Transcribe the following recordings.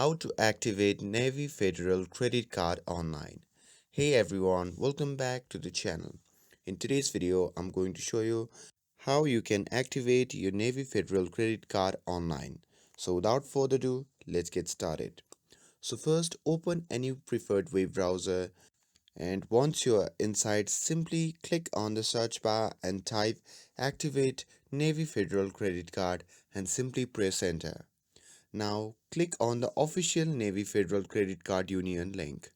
How to activate Navi Federal Credit Card online. Hey everyone, welcome back to the channel. In today's video, I'm going to show you how you can activate your Navi Federal Credit Card online. So without further ado, let's get started. So first, open any preferred web browser, and once you're inside, simply click on the search bar and type activate Navi Federal Credit Card and simply press enter. Now click on the official Navy Federal Credit Card Union link.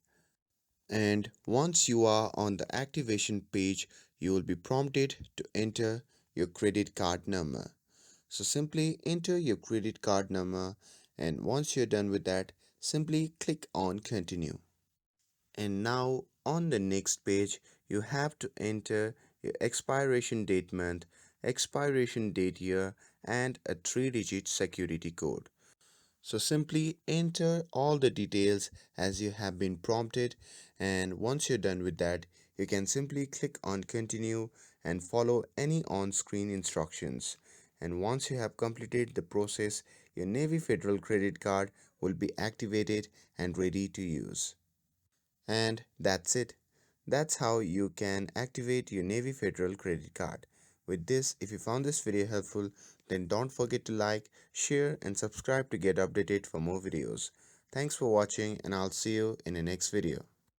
And once you are on the activation page, you will be prompted to enter your credit card number. So simply enter your credit card number, and once you're done with that, simply click on continue. And now on the next page, you have to enter your expiration date month, expiration date year, and a 3-digit security code. So simply enter all the details as you have been prompted, and once you're done with that, you can simply click on continue and follow any on-screen instructions. And once you have completed the process, your Navy Federal credit card will be activated and ready to use. And that's it. That's how you can activate your Navy Federal credit card. With this, if you found this video helpful, then don't forget to like, share, and subscribe to get updated for more videos. Thanks for watching, and I'll see you in the next video.